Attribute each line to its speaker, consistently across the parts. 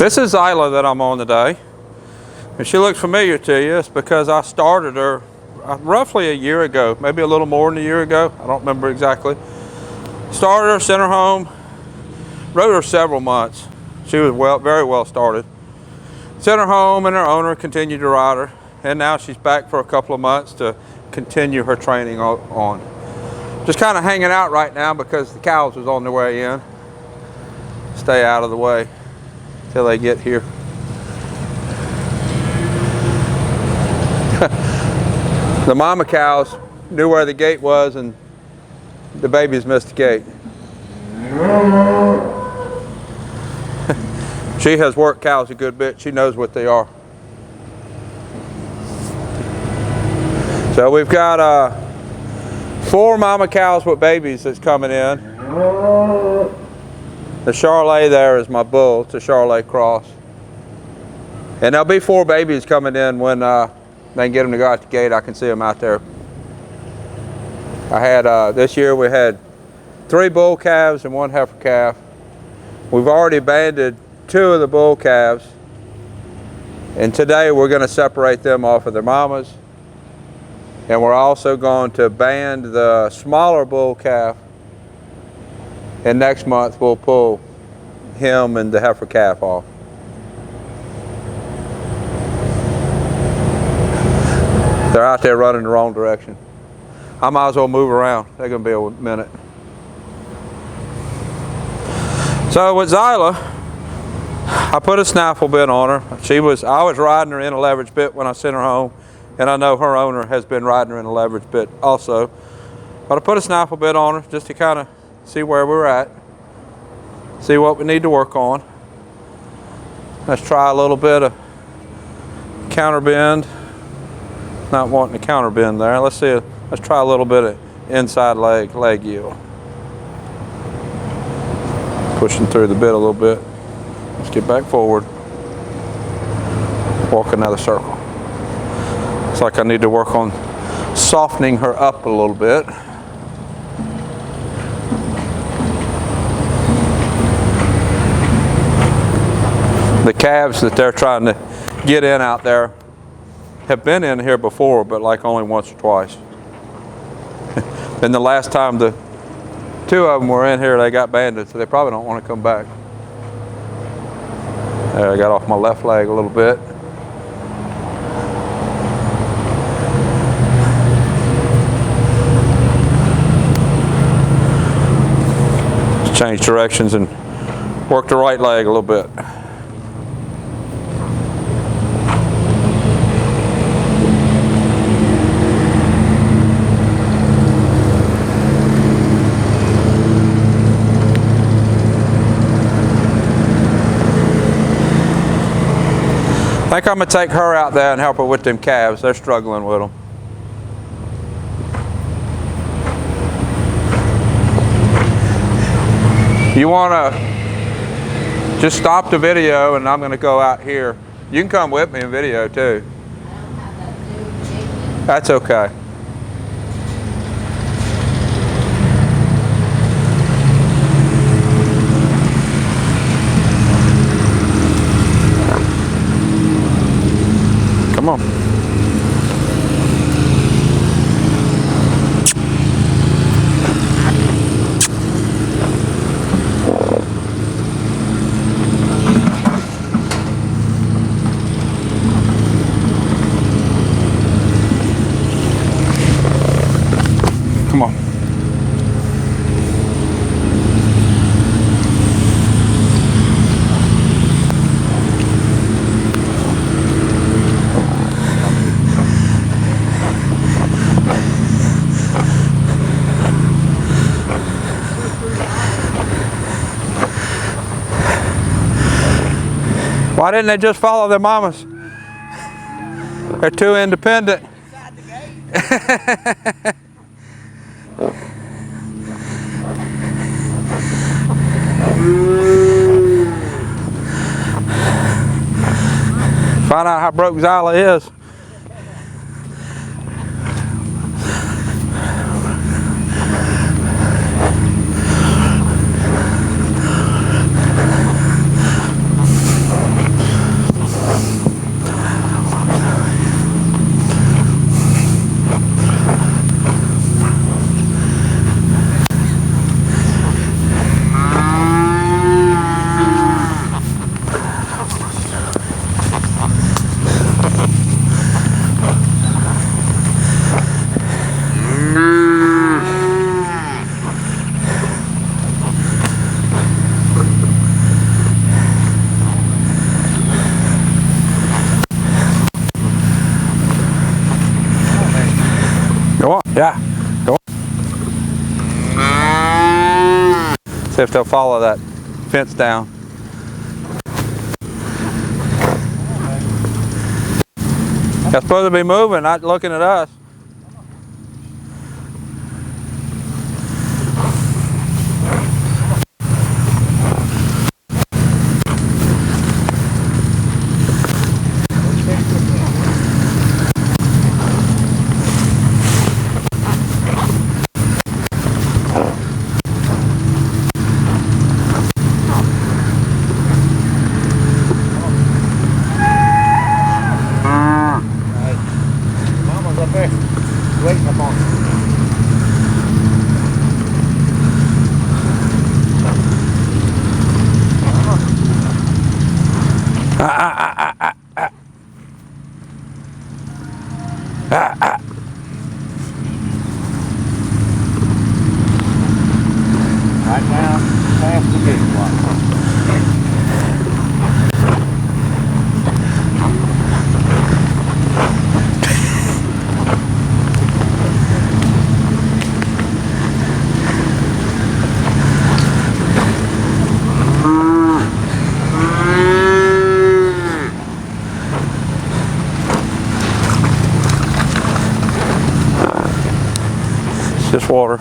Speaker 1: This is Zyla that I'm on today. If she looks familiar to you, it's because I started her roughly a year ago, maybe a little more than a year ago. I don't remember exactly. Started her, sent her home, rode her several months. She was very well started. Sent her home and her owner continued to ride her. And now she's back for a couple of months to continue her training on. Just kind of hanging out right now because the cows was on their way in. Stay out of the way till they get here. The mama cows knew where the gate was and the babies missed the gate. She has worked cows a good bit. She knows what they are. So we've got 4 mama cows with babies that's coming in. The Charolais there is my bull. It's a Charolais cross. And there'll be 4 babies coming in when they can get them to go out the gate. I can see them out there. I had, this year we had 3 bull calves and 1 heifer calf. We've already banded 2 of the bull calves. And today we're going to separate them off of their mamas. And we're also going to band the smaller bull calf. And next month we'll pull him and the heifer calf off. They're out there running the wrong direction. I might as well move around. They're going to be a minute. So with Zyla, I put a snaffle bit on her. I was riding her in a leverage bit when I sent her home, and I know her owner has been riding her in a leverage bit also. But I put a snaffle bit on her just to kind of see where we're at, see what we need to work on. Let's try a little bit of counter bend. Not wanting to counter bend there. Let's try a little bit of inside leg yield. Pushing through the bit a little bit. Let's get back forward. Walk another circle. Looks like I need to work on softening her up a little bit. The calves that they're trying to get in out there have been in here before, but like only once or twice. And the last time the 2 of them were in here, they got banded, so they probably don't want to come back. There, I got off my left leg a little bit. Just change directions and work the right leg a little bit. I think I'm going to take her out there and help her with them calves. They're struggling with them. You want to just stop the video and I'm going to go out here. You can come with me in video too. That's okay. Come on. Come on. Why didn't they just follow their mamas? They're too independent. Find out how broke Zyla is. Yeah. Go on. See if they'll follow that fence down. They're supposed to be moving, not looking at us.
Speaker 2: Right now, past the gate block.
Speaker 1: It's just water.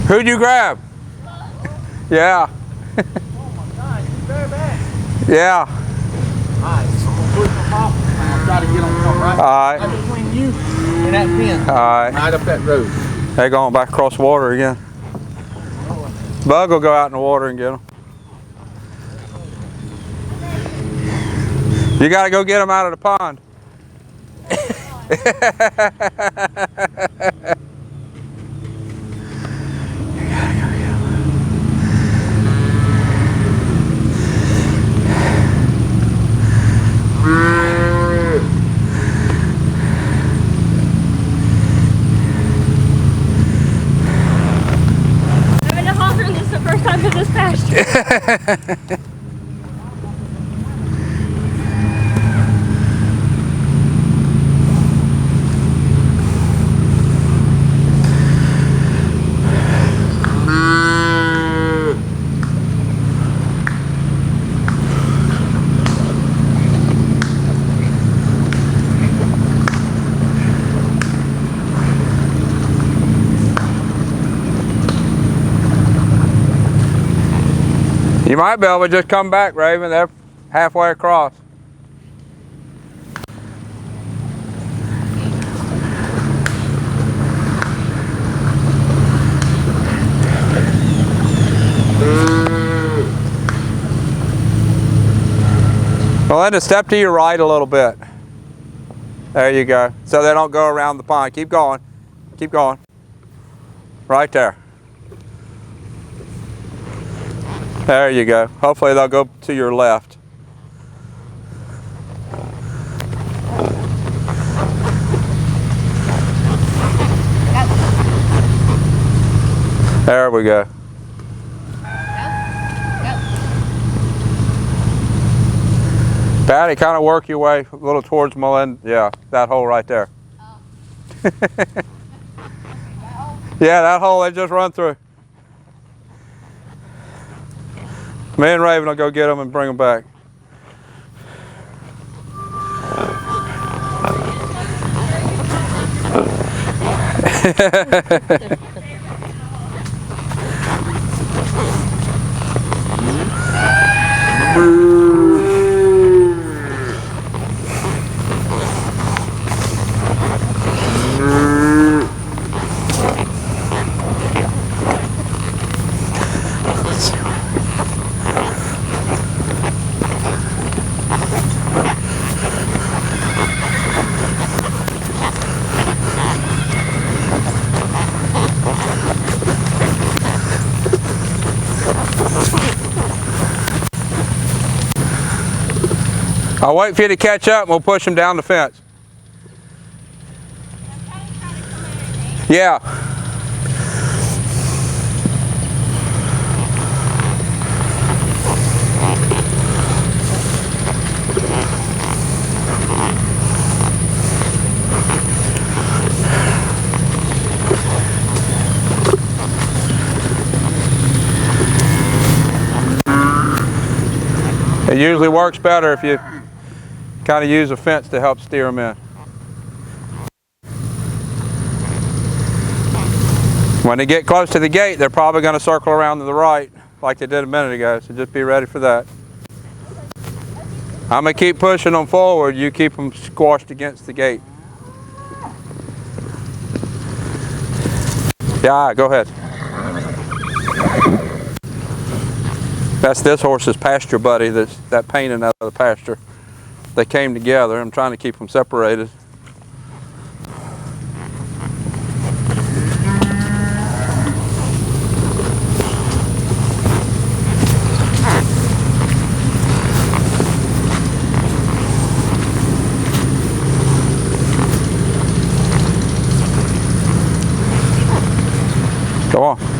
Speaker 1: Who'd you grab? Yeah.
Speaker 2: Oh my God, he's very bad.
Speaker 1: Yeah.
Speaker 2: Alright, so I'm gonna push them off and I'll try to get them right,
Speaker 1: Alright.
Speaker 2: right between you and that fence.
Speaker 1: Alright.
Speaker 2: Right up that road.
Speaker 1: They're going back across the water again. Bug will go out in the water and get them. You got to go get them out of the pond.
Speaker 3: I've been to Hawthorne, this is the first time to this pasture.
Speaker 1: You might be able to just come back, Raven. They're halfway across. Well, then just step to your right a little bit. There you go. So they don't go around the pond. Keep going. Keep going. Right there. There you go. Hopefully they'll go to your left. There we go. Patty, kind of work your way a little towards Melinda. Yeah, that hole right there.
Speaker 3: Oh.
Speaker 1: Yeah, that hole they just run through. Me and Raven will go get them and bring them back. I'll wait for you to catch up and we'll push them down the fence. Yeah. It usually works better if you kind of use a fence to help steer them in. When they get close to the gate, they're probably going to circle around to the right like they did a minute ago, so just be ready for that. I'm going to keep pushing them forward. You keep them squashed against the gate. Yeah, go ahead. That's this horse's pasture buddy, that painting out of the pasture. They came together. I'm trying to keep them separated. Go on.